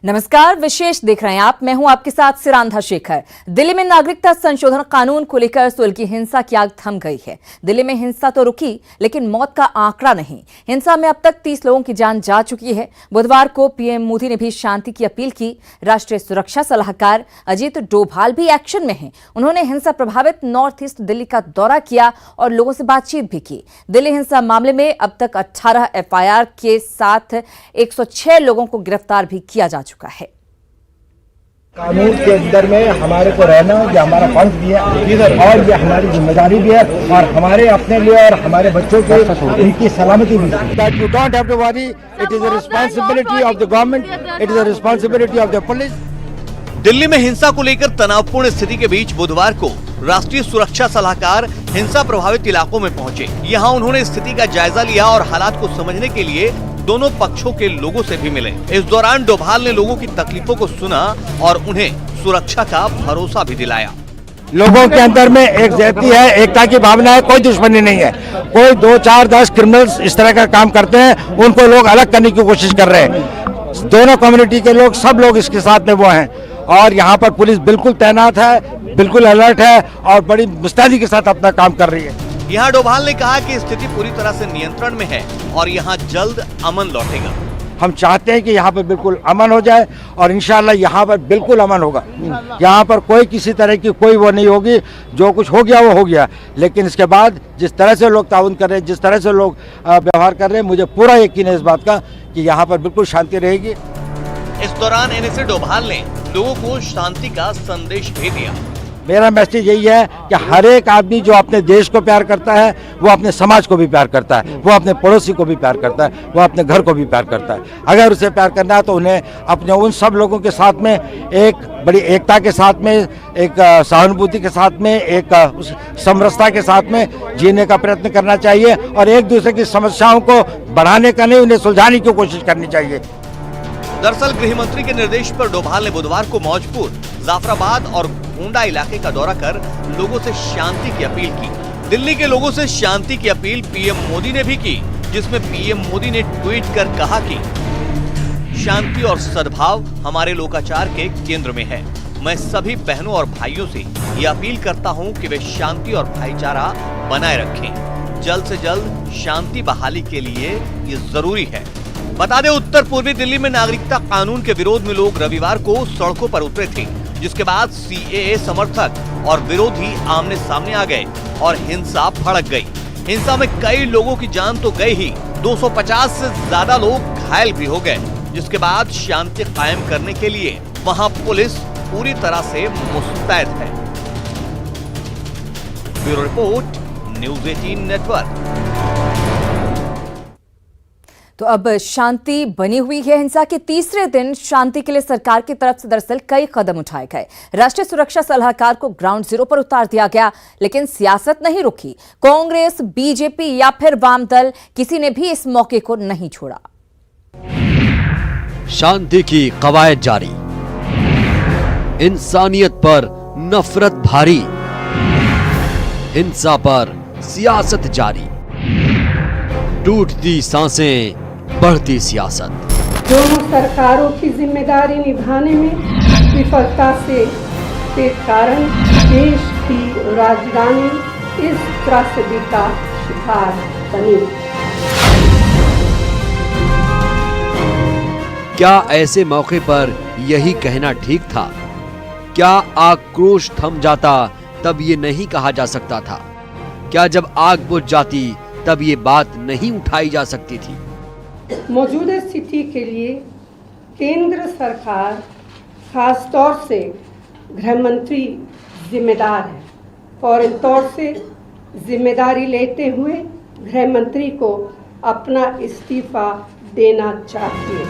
नमस्कार, विशेष देख रहे हैं आप। मैं हूं आपके साथ सिरांधा शेखर। दिल्ली में नागरिकता संशोधन कानून को लेकर सुलह की हिंसा की आग थम गई है। दिल्ली में हिंसा तो रुकी, लेकिन मौत का आंकड़ा नहीं। हिंसा में अब तक 30 लोगों की जान जा चुकी है। बुधवार को पीएम मोदी ने भी शांति की अपील की। राष्ट्रीय सुरक्षा सलाहकार अजीत डोभाल भी एक्शन में हैं। उन्होंने हिंसा प्रभावित नॉर्थ ईस्ट दिल्ली का दौरा किया और लोगों से बातचीत भी की। दिल्ली हिंसा मामले में अब तक 18 एफआईआर के साथ 106 लोगों को गिरफ्तार भी किया जा चुका है। कानून के अंदर में हमारे को रहना, ये हमारा फर्ज भी है और ये हमारी जिम्मेदारी भी है और हमारे अपने लिए और हमारे बच्चों के इनकी सलामती भी है। That you don't have to worry, it is a responsibility of the government, it is a responsibility of the police. Delhi में हिंसा को लेकर तनावपूर्ण स्थिति के बीच बुधवार को राष्ट्रीय सुरक्षा सलाहकार हिंसा प्रभावित इलाकों में पहुंचे। यहां उन्होंने स्थिति का जायजा लिया और हालात को समझने के लिए दोनों पक्षों के लोगों से भी मिले। इस दौरान डोभाल ने लोगों की तकलीफों को सुना और उन्हें सुरक्षा का भरोसा भी दिलाया। लोगों के अंदर में एक ज़ाती है, एकता की भावना है, कोई दुश्मनी नहीं है। कोई 2, 4, 10 क्रिमिनल्स इस तरह का काम करते हैं, उनको लोग अलग करने की कोशिश कर रहे हैं। दोनों कम्युनिटी के लोग, सब लोग इसके साथ में वो हैं और यहाँ पर पुलिस बिल्कुल तैनात है, बिल्कुल अलर्ट है और बड़ी मुस्तैदी के साथ अपना काम कर रही है। यहाँ डोभाल ने कहा कि स्थिति पूरी तरह से नियंत्रण में है और यहाँ जल्द अमन लौटेगा। हम चाहते हैं कि यहाँ पर बिल्कुल अमन हो जाए और इंशाल्लाह यहाँ पर बिल्कुल अमन होगा। यहाँ पर कोई किसी तरह की कोई वो नहीं होगी। जो कुछ हो गया वो हो गया, लेकिन इसके बाद जिस तरह से लोग ताउन कर रहे हैं, जिस तरह से लोग व्यवहार कर रहे हैं, मुझे पूरा यकीन है इस बात का कि यहाँ पर बिल्कुल शांति रहेगी। इस दौरान एनएसए डोभाल ने लोगों को शांति का संदेश भी दिया। मेरा मैसेज यही है कि हर एक आदमी जो अपने देश को प्यार करता है, वो अपने समाज को भी प्यार करता है, वो अपने पड़ोसी को भी प्यार करता है, वो अपने घर को भी प्यार करता है। अगर उसे प्यार करना है तो उन्हें अपने उन सब लोगों के साथ में एक बड़ी एकता के साथ में, एक सहानुभूति के साथ में, एक समरसता के साथ में जीने का प्रयत्न करना चाहिए और एक दूसरे की समस्याओं को बढ़ाने का नहीं, उन्हें सुलझाने की कोशिश करनी चाहिए। दरअसल गृह मंत्री के निर्देश पर डोभाल ने बुधवार को मौजपुर, जाफराबाद और गोंडा इलाके का दौरा कर लोगों से शांति की अपील की। दिल्ली के लोगों से शांति की अपील पीएम मोदी ने भी की, जिसमें पीएम मोदी ने ट्वीट कर कहा कि शांति और सद्भाव हमारे लोकाचार के केंद्र में है। मैं सभी बहनों और भाइयों से ये अपील करता हूँ कि वे शांति और भाईचारा बनाए रखें। जल्द से जल्द शांति बहाली के लिए ये जरूरी है। बता दें, उत्तर पूर्वी दिल्ली में नागरिकता कानून के विरोध में लोग रविवार को सड़कों पर उतरे थे, जिसके बाद सीएए समर्थक और विरोधी आमने सामने आ गए और हिंसा भड़क गई। हिंसा में कई लोगों की जान तो गई ही, 250 से ज्यादा लोग घायल भी हो गए, जिसके बाद शांति कायम करने के लिए वहां पुलिस पूरी तरह से मुस्तैद है। Bureau report, news 18 network. तो अब शांति बनी हुई है। हिंसा के तीसरे दिन शांति के लिए सरकार की तरफ से दरअसल कई कदम उठाए गए। राष्ट्रीय सुरक्षा सलाहकार को ग्राउंड जीरो पर उतार दिया गया, लेकिन सियासत नहीं रुकी। कांग्रेस, बीजेपी या फिर वाम दल, किसी ने भी इस मौके को नहीं छोड़ा। शांति की कवायद जारी, इंसानियत पर नफरत भारी, हिंसा पर सियासत जारी, टूटती सांसें, बढ़ती सियासत। दोनों सरकारों की जिम्मेदारी निभाने में विफलता के कारण देश की राजधानी इस त्रासदी का शिकार बनी। क्या ऐसे मौके पर यही कहना ठीक था? क्या आक्रोश थम जाता तब ये नहीं कहा जा सकता था? क्या जब आग बुझ जाती तब ये बात नहीं उठाई जा सकती थी? मौजूदा स्थिति के लिए केंद्र सरकार, खास तौर से गृह मंत्री जिम्मेदार है। फौरन तौर से जिम्मेदारी लेते हुए गृह मंत्री को अपना इस्तीफा देना चाहिए।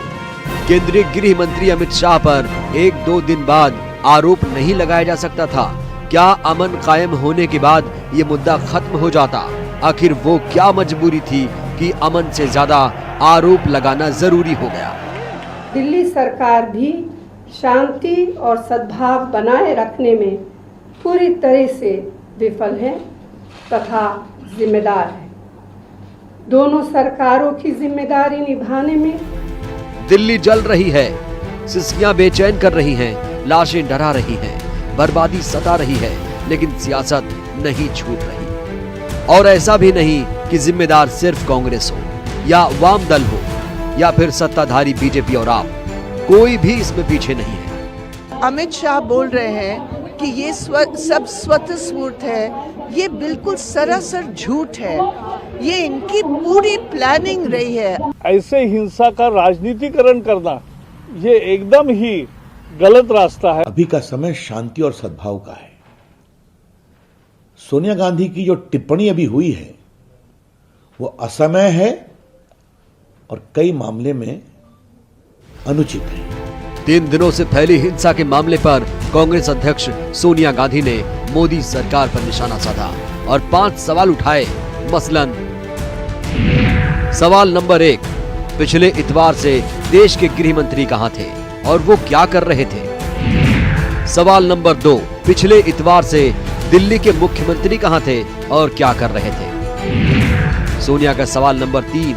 केंद्रीय गृह मंत्री अमित शाह पर 1-2 दिन बाद आरोप नहीं लगाया जा सकता था? क्या अमन कायम होने के बाद ये मुद्दा खत्म हो जाता? आखिर वो क्या मजबूरी थी कि अमन से ज्यादा आरोप लगाना जरूरी हो गया? दिल्ली सरकार भी शांति और सद्भाव बनाए रखने में पूरी तरह से विफल है तथा जिम्मेदार है। दोनों सरकारों की जिम्मेदारी निभाने में दिल्ली जल रही है, सिसकियां बेचैन कर रही हैं, लाशें डरा रही हैं, बर्बादी सता रही है, लेकिन सियासत नहीं छूट रही। और ऐसा भी नहीं कि जिम्मेदार सिर्फ कांग्रेस हो या वाम दल हो या फिर सत्ताधारी बीजेपी और आप, कोई भी इसमें पीछे नहीं है। अमित शाह बोल रहे हैं कि ये सब स्वतःस्फूर्त है, ये बिल्कुल सरासर झूठ है, ये इनकी पूरी प्लानिंग रही है। ऐसे हिंसा का राजनीतिकरण करना ये एकदम ही गलत रास्ता है। अभी का समय शांति और सद्भाव का है। सोनिया गांधी की जो टिप्पणी अभी हुई है वो असमय है और कई मामले में अनुचित है। 3 दिनों से फैली हिंसा के मामले पर कांग्रेस अध्यक्ष सोनिया गांधी ने मोदी सरकार पर निशाना साधा और 5 सवाल उठाए। मसलन सवाल नंबर 1, पिछले इतवार से देश के गृह मंत्री कहां थे और वो क्या कर रहे थे। सवाल नंबर 2, पिछले इतवार से दिल्ली के मुख्यमंत्री कहां थे और क्या कर रहे थे। सोनिया का सवाल नंबर 3,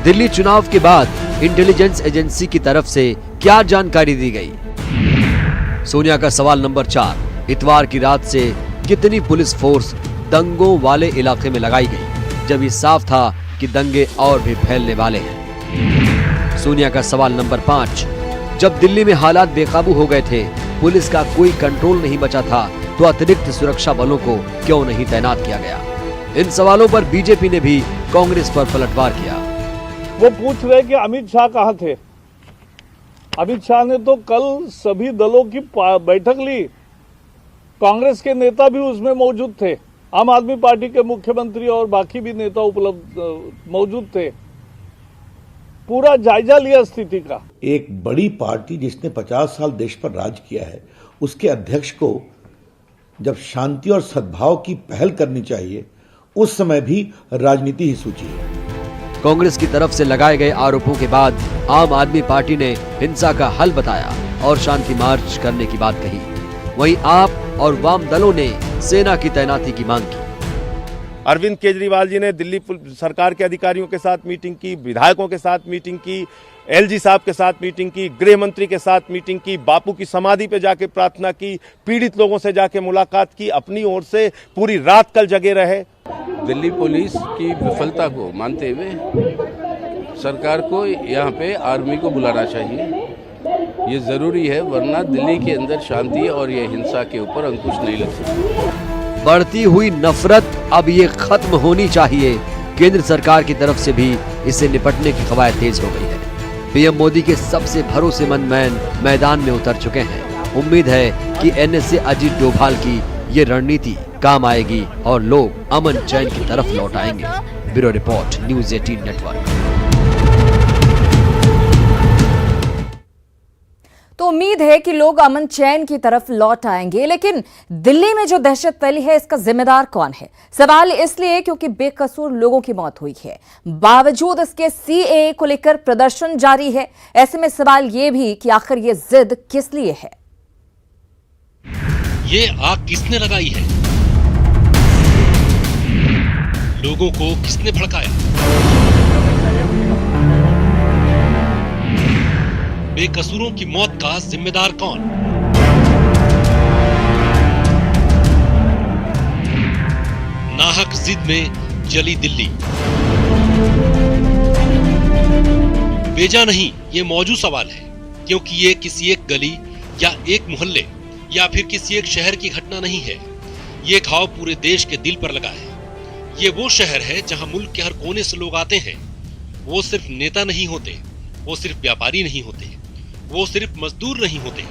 दिल्ली चुनाव के बाद इंटेलिजेंस एजेंसी की तरफ से क्या जानकारी दी गई। सोनिया का सवाल नंबर 4, इतवार की रात से कितनी पुलिस फोर्स दंगों वाले इलाके में लगाई गई, जब ये साफ था कि दंगे और भी फैलने वाले हैं। सोनिया का सवाल नंबर 5, जब दिल्ली में हालात बेकाबू हो गए थे, पुलिस का कोई कंट्रोल नहीं बचा था, तो अतिरिक्त सुरक्षा बलों को क्यों नहीं तैनात किया गया। इन सवालों पर बीजेपी ने भी कांग्रेस पर पलटवार किया। वो पूछ रहे कि अमित शाह कहाँ थे। अमित शाह ने तो कल सभी दलों की बैठक ली, कांग्रेस के नेता भी उसमें मौजूद थे, आम आदमी पार्टी के मुख्यमंत्री और बाकी भी नेता उपलब्ध मौजूद थे, पूरा जायजा लिया स्थिति का। एक बड़ी पार्टी जिसने 50 साल देश पर राज किया है, उसके अध्यक्ष को जब शांति और सद्भाव की पहल करनी चाहिए, उस समय भी राजनीति ही सूची है। कांग्रेस की तरफ से लगाए गए आरोपों के बाद आम आदमी पार्टी ने हिंसा का हल बताया और शांति मार्च करने की बात कही। वहीं आप और वाम दलों ने सेना की तैनाती की मांग की। अरविंद केजरीवाल जी ने दिल्ली सरकार के अधिकारियों के साथ मीटिंग की, विधायकों के साथ मीटिंग की, एलजी साहब के साथ मीटिंग की, गृह मंत्री के साथ मीटिंग की, बापू की समाधि पे जाके प्रार्थना की, पीड़ित लोगों से जाके मुलाकात की, अपनी ओर से पूरी रात कल जगे रहे। दिल्ली पुलिस की विफलता को मानते हुए सरकार को यहाँ पे आर्मी को बुलाना चाहिए, ये जरूरी है, वरना दिल्ली के अंदर शांति और ये हिंसा के ऊपर अंकुश नहीं लग सकता। बढ़ती हुई नफरत अब ये खत्म होनी चाहिए। केंद्र सरकार की तरफ से भी इससे निपटने की कवायद तेज हो गई है। पीएम मोदी के सबसे भरोसेमंद मैन मैदान में उतर चुके हैं। उम्मीद है कि एनएसए अजीत डोभाल की ये रणनीति काम आएगी और लोग अमन चैन की तरफ लौट आएंगे। Bureau report, news 18 network. तो उम्मीद है कि लोग अमन चैन की तरफ लौट आएंगे, लेकिन दिल्ली में जो दहशत फैली है, इसका जिम्मेदार कौन है? सवाल इसलिए क्योंकि बेकसूर लोगों की मौत हुई है, बावजूद इसके सीएए को लेकर प्रदर्शन जारी है। ऐसे में सवाल ये भी कि आखिर ये जिद किस लिए है? ये आग किसने लगाई है? लोगों को किसने भड़काया? बेकसूरों की मौत का जिम्मेदार कौन? नाहक जिद में जली दिल्ली। बेजा नहीं, ये मौजूद सवाल है, क्योंकि ये किसी एक गली या एक मोहल्ले या फिर किसी एक शहर की घटना नहीं है। ये घाव पूरे देश के दिल पर लगा है। ये वो शहर है जहां मुल्क के हर कोने से लोग आते हैं। वो सिर्फ नेता नहीं होते, वो सिर्फ व्यापारी नहीं होते, वो सिर्फ मजदूर नहीं होते,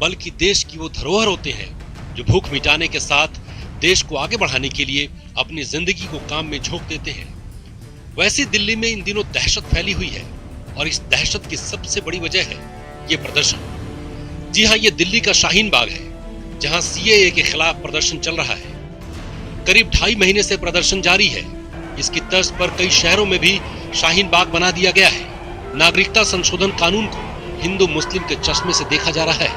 बल्कि देश की वो धरोहर होते हैं जो भूख मिटाने के साथ देश को आगे बढ़ाने के लिए अपनी जिंदगी को काम में झोंक देते हैं। वैसी दिल्ली में इन दिनों दहशत फैली हुई है और इस दहशत की सबसे बड़ी वजह है ये प्रदर्शन। जी हाँ, ये दिल्ली का शाहीन बाग है, जहां सीएए के खिलाफ प्रदर्शन चल रहा है। करीब 2.5 महीने से प्रदर्शन जारी है। इसकी तर्ज पर कई शहरों में भी शाहीन बाग बना दिया गया है। नागरिकता संशोधन कानून को हिंदू मुस्लिम के चश्मे से देखा जा रहा है,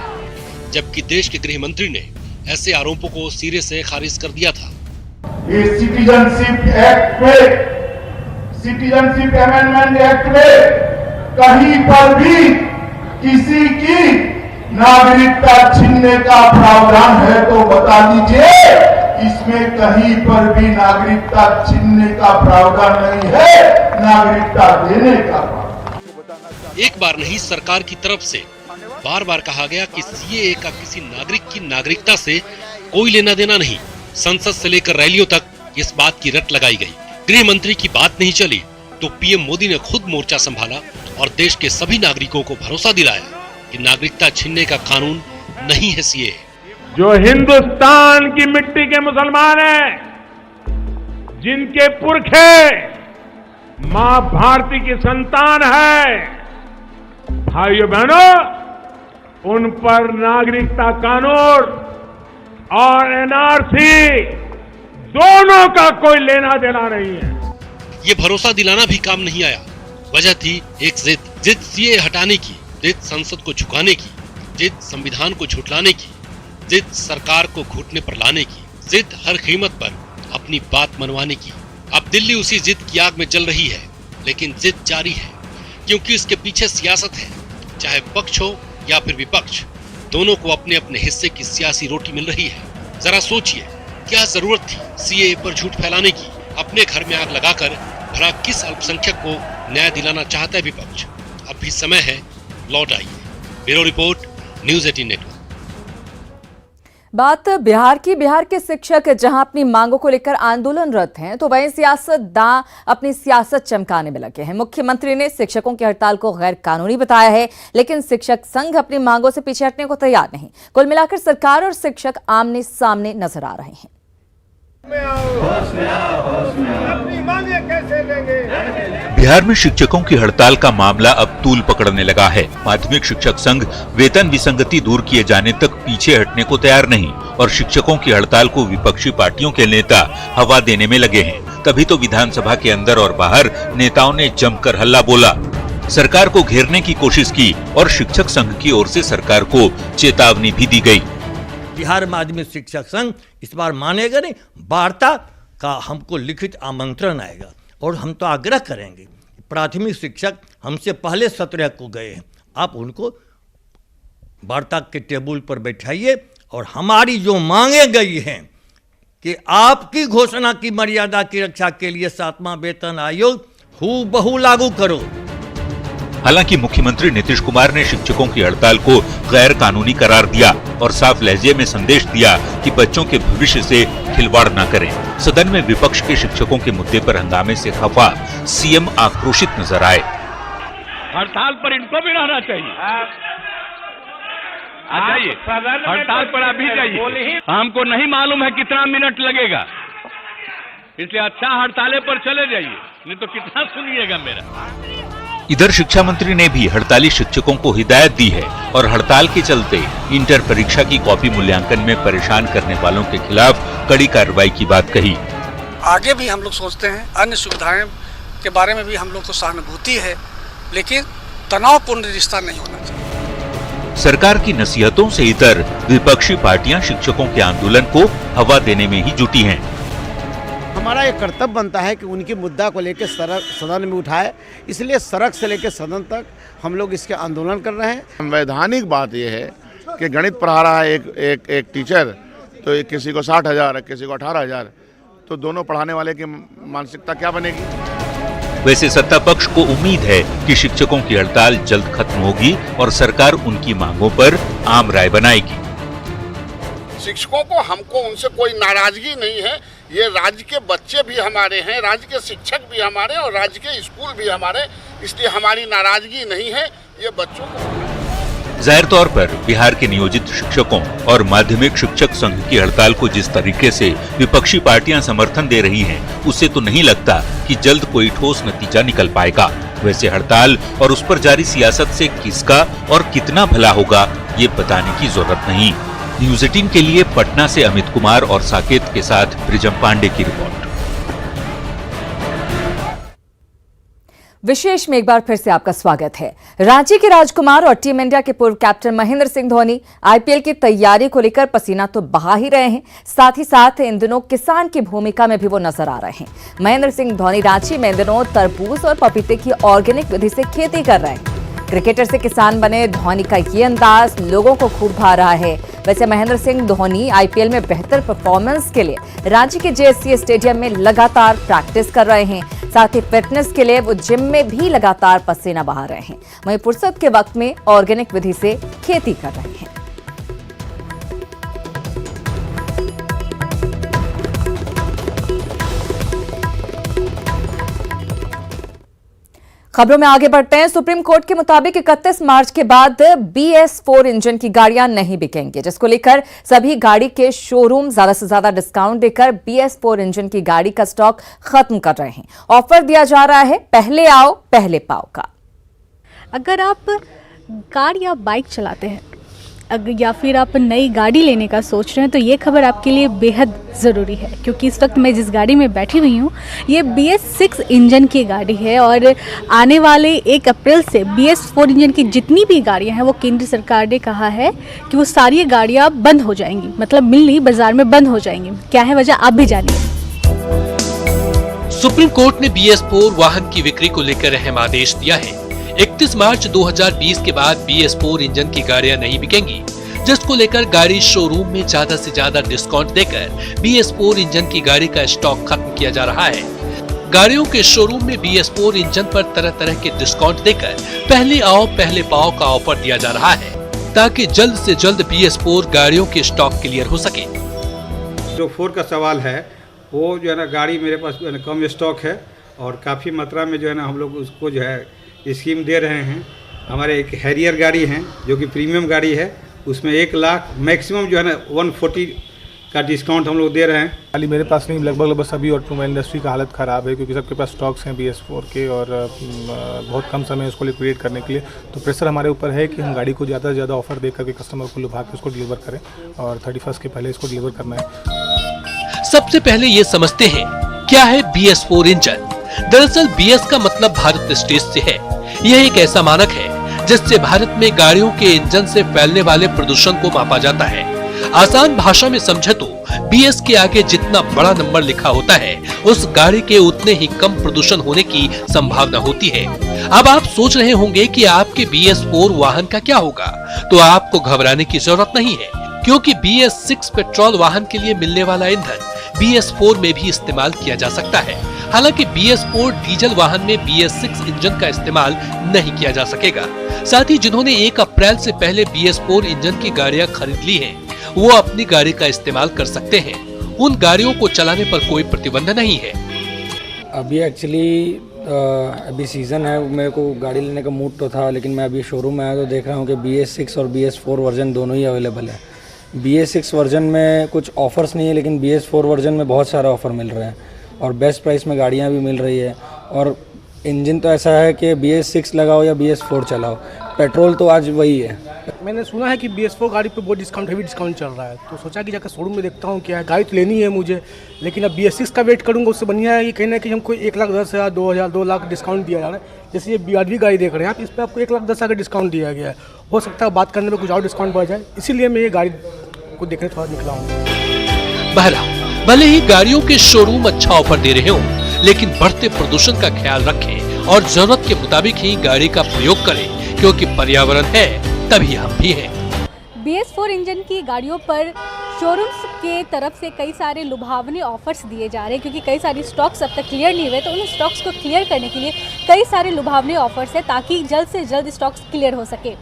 जबकि देश के गृह मंत्री ने ऐसे आरोपों को सिरे से खारिज कर दिया था। इस सिटीजनशिप एक्ट पे, सिटीजनशिप अमेंडमेंट एक्ट में कहीं पर भी किसी की नागरिकता छीनने का प्रावधान है तो बता दीजिए। इसमें कहीं पर भी नागरिकता छीनने का प्रावधान नहीं है, नागरिकता देने का प्रावधान। एक बार नहीं, सरकार की तरफ से बार बार कहा गया कि सीएए का किसी नागरिक की नागरिकता से कोई लेना देना नहीं। संसद से लेकर रैलियों तक इस बात की रट लगाई गई। गृह मंत्री की बात नहीं चली तो पीएम मोदी ने खुद मोर्चा संभाला और देश के सभी नागरिकों को भरोसा दिलाया कि नागरिकता छीनने का कानून नहीं है सीएए। जो हिंदुस्तान की मिट्टी के मुसलमान हैं, जिनके पुरखे मां भारती की संतान है, भाइयों बहनों, उन पर नागरिकता कानून और एनआरसी दोनों का कोई लेना देना नहीं है। ये भरोसा दिलाना भी काम नहीं आया। वजह थी एक जिद सीएए हटाने की, जिद संसद को झुकाने की, जिद संविधान को झुठलाने की, जिद सरकार को घुटने पर लाने की, जिद हर कीमत पर अपनी बात मनवाने की। अब दिल्ली उसी जिद की आग में जल रही है, लेकिन जिद जारी है क्योंकि इसके पीछे सियासत है। चाहे पक्ष हो या फिर विपक्ष, दोनों को अपने अपने हिस्से की सियासी रोटी मिल रही है। जरा सोचिए, क्या जरूरत थी सीएए पर झूठ फैलाने की? अपने घर में आग लगाकर भला किस अल्पसंख्यक को न्याय दिलाना चाहता है विपक्ष? अब भी समय है, लौट आइए। Bureau report, news 18 network. बात बिहार की। बिहार के शिक्षक जहां अपनी मांगों को लेकर आंदोलनरत हैं, तो वहीं सियासतदां अपनी सियासत चमकाने में लगे हैं। मुख्यमंत्री ने शिक्षकों की हड़ताल को गैर कानूनी बताया है, लेकिन शिक्षक संघ अपनी मांगों से पीछे हटने को तैयार नहीं। कुल मिलाकर सरकार और शिक्षक आमने सामने नजर आ रहे हैं। बिहार में शिक्षकों की हड़ताल का मामला अब तूल पकड़ने लगा है। माध्यमिक शिक्षक संघ वेतन विसंगति दूर किए जाने तक पीछे हटने को तैयार नहीं और शिक्षकों की हड़ताल को विपक्षी पार्टियों के नेता हवा देने में लगे हैं। तभी तो विधानसभा के अंदर और बाहर नेताओं ने जमकर हल्ला बोला, सरकार को घेरने की कोशिश की और शिक्षक संघ की ओर से सरकार को चेतावनी भी दी गई। बिहार माध्यमिक शिक्षक संघ इस बार मानेगा नहीं। वार्ता का हमको लिखित आमंत्रण आएगा और हम तो आग्रह करेंगे, प्राथमिक शिक्षक हमसे पहले 17 को गए हैं, आप उनको वार्ता के टेबल पर बैठाइए और हमारी जो मांगे गई हैं कि आपकी घोषणा की मर्यादा की रक्षा के लिए 7वां वेतन आयोग हूबहू लागू करो। हालांकि मुख्यमंत्री नीतीश कुमार ने शिक्षकों की हड़ताल को गैर कानूनी करार दिया और साफ लहजे में संदेश दिया कि बच्चों के भविष्य से खिलवाड़ न करें। सदन में विपक्ष के शिक्षकों के मुद्दे पर हंगामे से खफा सीएम आक्रोशित नजर आए। हड़ताल पर इनको भी रहना चाहिए। जाइए हड़ताल पर अभी जाइए। हमको नहीं मालूम है कितना मिनट लगेगा, इसलिए अच्छा हड़ताले पर चले जाइए, नहीं तो कितना सुनिएगा मेरा। इधर शिक्षा मंत्री ने भी हड़ताली शिक्षकों को हिदायत दी है और हड़ताल के चलते इंटर परीक्षा की कॉपी मूल्यांकन में परेशान करने वालों के खिलाफ कड़ी कार्रवाई की बात कही। आगे भी हम लोग सोचते हैं, अन्य सुविधाएं के बारे में भी हम लोग को सहानुभूति है, लेकिन तनावपूर्ण रिश्ता नहीं होना चाहिए। सरकार की नसीहतों से इतर विपक्षी पार्टियां शिक्षकों के आंदोलन को हवा देने में ही जुटी हैं। हमारा ये कर्तव्य बनता है कि उनके मुद्दा को लेकर सदन में उठाए, इसलिए सड़क से लेकर सदन तक हम लोग इसके आंदोलन कर रहे हैं। संवैधानिक बात यह है कि गणित पढ़ा रहा है एक टीचर, तो किसी को 60,000 किसी को 18,000, तो दोनों पढ़ाने वाले की मानसिकता क्या बनेगी। वैसे सत्ता पक्ष को उम्मीद है कि शिक्षकों की हड़ताल जल्द खत्म होगी और सरकार उनकी मांगों पर आम राय बनाएगी। शिक्षकों को हमको उनसे कोई नाराजगी नहीं है, ये राज्य के बच्चे भी हमारे हैं, राज्य के शिक्षक भी हमारे और राज्य के स्कूल भी हमारे, इसलिए हमारी नाराजगी नहीं है ये बच्चों को। जाहिर तौर पर बिहार के नियोजित शिक्षकों और माध्यमिक शिक्षक संघ की हड़ताल को जिस तरीके से विपक्षी पार्टियां समर्थन दे रही हैं, उससे तो नहीं लगता कि जल्द कोई ठोस नतीजा निकल पाएगा। वैसे हड़ताल और उस पर जारी सियासत से किसका और कितना भला होगा, ये बताने की जरूरत नहीं। न्यूज़ 18 के लिए पटना से अमित कुमार और साकेत के साथ प्रिजम पांडे की रिपोर्ट। विशेष में एक बार फिर से आपका स्वागत है। रांची के राजकुमार और टीम इंडिया के पूर्व कैप्टन महेंद्र सिंह धोनी आईपीएल की तैयारी को लेकर पसीना तो बहा ही रहे हैं, साथ ही साथ इन दिनों किसान की भूमिका में भी वो नजर आ रहे हैं। महेंद्र सिंह धोनी रांची में इन दिनों तरबूज और पपीते की ऑर्गेनिक विधि से खेती कर रहे हैं। क्रिकेटर से किसान बने धोनी का ये अंदाज लोगों को खूब भा रहा है। वैसे महेंद्र सिंह धोनी आईपीएल में बेहतर परफॉर्मेंस के लिए रांची के जेएससीए स्टेडियम में लगातार प्रैक्टिस कर रहे हैं। साथ ही फिटनेस के लिए वो जिम में भी लगातार पसीना बहा रहे हैं। वहीं फुर्सत के वक्त में ऑर्गेनिक विधि से खेती कर रहे हैं। खबरों में आगे बढ़ते हैं। सुप्रीम कोर्ट के मुताबिक 31 मार्च के बाद BS4 इंजन की गाड़ियां नहीं बिकेंगी, जिसको लेकर सभी गाड़ी के शोरूम ज्यादा से ज्यादा डिस्काउंट देकर BS4 इंजन की गाड़ी का स्टॉक खत्म कर रहे हैं। ऑफर दिया जा रहा है पहले आओ पहले पाओ का। अगर आप कार या बाइक चलाते हैं या फिर आप नई गाड़ी लेने का सोच रहे हैं तो ये खबर आपके लिए बेहद ज़रूरी है, क्योंकि इस वक्त मैं जिस गाड़ी में बैठी हुई हूँ ये BS6 इंजन की गाड़ी है और आने वाले 1 अप्रैल से BS4 इंजन की जितनी भी गाड़ियाँ हैं वो केंद्र सरकार ने कहा है कि वो सारी गाड़ियाँ बंद हो जाएंगी, मतलब मिलनी बाजार में बंद हो जाएंगी। क्या है वजह, आप भी जानिए। सुप्रीम कोर्ट ने BS4 वाहन की बिक्री को लेकर अहम आदेश दिया है। 31 मार्च 2020 के बाद BS4 इंजन की गाड़ियां नहीं बिकेंगी, जिसको लेकर गाड़ी शोरूम में ज्यादा से ज्यादा डिस्काउंट देकर BS4 इंजन की गाड़ी का स्टॉक खत्म किया जा रहा है। गाड़ियों के शोरूम में BS4 इंजन पर तरह तरह के डिस्काउंट देकर पहले आओ पहले पाओ का ऑफर दिया जा रहा है, ताकि जल्द से जल्द BS4 गाड़ियों के स्टॉक क्लियर हो सके। जो 4 का सवाल है वो जो है ना, गाड़ी मेरे पास जो है ना कम स्टॉक है और काफ़ी मात्रा में जो है ना हम लोग उसको जो है स्कीम दे रहे हैं। हमारे एक हैरियर गाड़ी है जो कि प्रीमियम गाड़ी है, उसमें 1 लाख मैक्सिमम जो है ना 140 का डिस्काउंट हम लोग दे रहे हैं। खाली मेरे पास नहीं, लगभग सभी ऑटोमोबाइल इंडस्ट्री का हालत ख़राब है, क्योंकि सबके पास स्टॉक्स हैं BS4 के और बहुत कम समय है उसको लिक्विडेट करने के लिए। तो प्रेशर हमारे ऊपर है कि हम गाड़ी को ज़्यादा से ज़्यादा ऑफर दे करके कस्टमर को लुभा के उसको डिलीवर करें और 31 के पहले इसको डिलीवर करना है। सबसे पहले ये समझते हैं क्या है BS4 इंजन। दरअसल BS का मतलब भारत स्टेज से है। यह एक ऐसा मानक है जिससे भारत में गाड़ियों के इंजन से फैलने वाले प्रदूषण को मापा जाता है। आसान भाषा में समझे तो BS के आगे जितना बड़ा नंबर लिखा होता है उस गाड़ी के उतने ही कम प्रदूषण होने की संभावना होती है। अब आप सोच रहे होंगे कि आपके BS4 वाहन का क्या होगा, तो आपको घबराने की जरूरत नहीं है, क्योंकि BS6 पेट्रोल वाहन के लिए मिलने वाला ईंधन BS4 में भी इस्तेमाल किया जा सकता है। हालांकि BS4 डीजल वाहन में BS6 इंजन का इस्तेमाल नहीं किया जा सकेगा। साथ ही जिन्होंने 1 अप्रैल से पहले BS4 इंजन की गाड़ियां खरीद ली हैं, वो अपनी गाड़ी का इस्तेमाल कर सकते हैं। उन गाड़ियों को चलाने पर कोई प्रतिबंध नहीं है। अभी एक्चुअली अभी सीजन है, मेरे को गाड़ी लेने का मूड तो था, लेकिन मैं अभी शोरूम में आया तो देख रहा हूँ कि BS6 और BS4 वर्जन दोनों ही अवेलेबल है। BS6 वर्जन में कुछ ऑफर्स नहीं है, लेकिन BS4 वर्जन में बहुत सारा ऑफर मिल रहा है और बेस्ट प्राइस में गाड़ियाँ भी मिल रही है। और इंजन तो ऐसा है कि BS6 लगाओ या BS4 चलाओ, पेट्रोल तो आज वही है। मैंने सुना है कि BS4 गाड़ी पे बहुत डिस्काउंट, हेवी डिस्काउंट चल रहा है, तो सोचा कि जाकर शोरूम में देखता हूँ क्या है। गाड़ी तो लेनी है मुझे, लेकिन अब BS6 का वेट करूँगा, उससे बढ़िया है ये कहना है कि हमको 1,10,000, 2,000, 2 लाख डिस्काउंट दिया जा रहा है। जैसे ये BRV गाड़ी देख रहे हैं आप, इस पर आपको 1,10,000 का डिस्काउंट दिया गया है। हो सकता है बात करने में कुछ और डिस्काउंट बढ़ जाए, इसीलिए मैं ये गाड़ी को देखने थोड़ा निकला हूँ। भले ही गाड़ियों के शोरूम अच्छा ऑफर दे रहे हों, लेकिन बढ़ते प्रदूषण का ख्याल रखें और जरूरत के मुताबिक ही गाड़ी का प्रयोग करें, क्योंकि पर्यावरण है तभी हम भी हैं। BS4 इंजन की गाड़ियों पर शोरूम्स के तरफ से कई सारे लुभावने ऑफर्स दिए जा रहे हैं, क्योंकि कई सारे स्टॉक्स अब तक क्लियर नहीं हुए, तो उन स्टॉक्स को क्लियर करने के लिए कई सारे लुभावने ऑफर्स है, ताकि जल्द से जल्द स्टॉक्स क्लियर हो सके।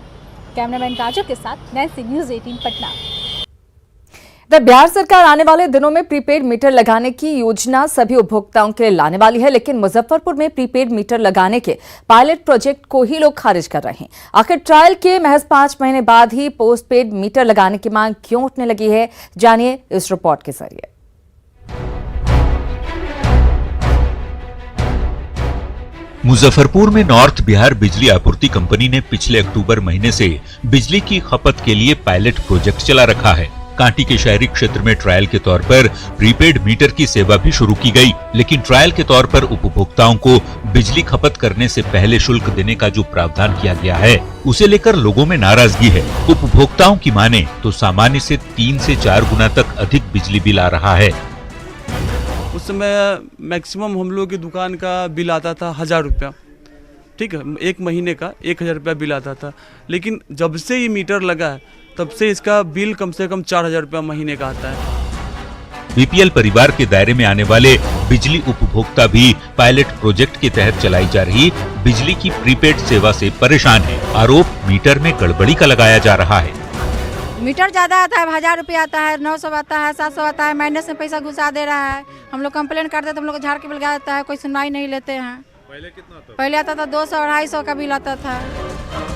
कैमरामैन राजू के साथ नैन्सी, न्यूज़ 18 पटना। बिहार सरकार आने वाले दिनों में प्रीपेड मीटर लगाने की योजना सभी उपभोक्ताओं के लिए लाने वाली है, लेकिन मुजफ्फरपुर में प्रीपेड मीटर लगाने के पायलट प्रोजेक्ट को ही लोग खारिज कर रहे हैं। आखिर ट्रायल के महज 5 महीने बाद ही पोस्टपेड मीटर लगाने की मांग क्यों उठने लगी है, जानिए इस रिपोर्ट के जरिए। मुजफ्फरपुर में नॉर्थ बिहार बिजली आपूर्ति कंपनी ने पिछले अक्टूबर महीने से बिजली की खपत के लिए पायलट प्रोजेक्ट चला रखा है। कांटी के शहरी क्षेत्र में ट्रायल के तौर पर प्रीपेड मीटर की सेवा भी शुरू की गई, लेकिन ट्रायल के तौर पर उपभोक्ताओं को बिजली खपत करने से पहले शुल्क देने का जो प्रावधान किया गया है, उसे लेकर लोगों में नाराजगी है। उपभोक्ताओं की माने तो सामान्य से 3 से 4 गुना तक अधिक बिजली बिल आ रहा है। उस समय मैक्सिमम हम लोग की दुकान का बिल आता था 1000 रुपया, ठीक है, 1 महीने का 1000 रुपया बिल आता था, लेकिन जब से ये मीटर लगा है तब से इसका बिल कम से कम 4000 रुपया महीने का आता है। बीपीएल परिवार के दायरे में आने वाले बिजली उपभोक्ता भी पायलट प्रोजेक्ट के तहत चलाई जा रही बिजली की प्रीपेड सेवा से परेशान है। आरोप मीटर में गड़बड़ी का लगाया जा रहा है। मीटर ज्यादा आता है, 1000 रुपया आता है, 900 आता है, 700 आता है, माइनस में पैसा घुसा दे रहा है। हम लोग कंप्लेन करते हैं तो हम लोग झाड़ के बिल लगा देता है, कोई सुनवाई नहीं लेते हैं। पहले कितना आता? पहले आता था 200-250 का बिल आता था।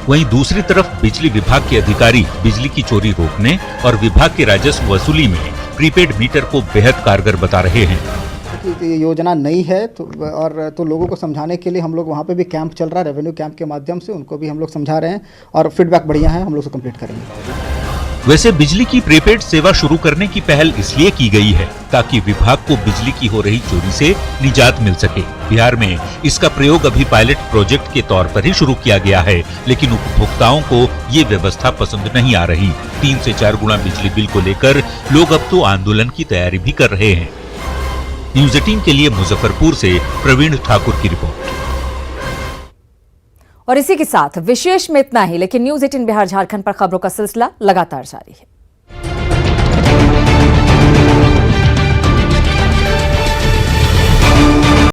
वहीं दूसरी तरफ बिजली विभाग के अधिकारी बिजली की चोरी रोकने और विभाग के राजस्व वसूली में प्रीपेड मीटर को बेहद कारगर बता रहे हैं। ये योजना नई है तो लोगों को समझाने के लिए हम लोग वहाँ पे भी कैंप चल रहा है, रेवेन्यू कैंप के माध्यम से उनको भी हम लोग समझा रहे हैं और फीडबैक बढ़िया है, हम लोग उसे कंप्लीट करेंगे। वैसे बिजली की प्रीपेड सेवा शुरू करने की पहल इसलिए की गई है ताकि विभाग को बिजली की हो रही चोरी से निजात मिल सके। बिहार में इसका प्रयोग अभी पायलट प्रोजेक्ट के तौर पर ही शुरू किया गया है, लेकिन उपभोक्ताओं को ये व्यवस्था पसंद नहीं आ रही। 3 से 4 गुना बिजली बिल को लेकर लोग अब तो आंदोलन की तैयारी भी कर रहे हैं। न्यूज़ 18 के लिए मुजफ्फरपुर से प्रवीण ठाकुर की रिपोर्ट। और इसी के साथ विशेष में इतना ही, लेकिन न्यूज़ 18 बिहार झारखंड पर खबरों का सिलसिला लगातार जारी है।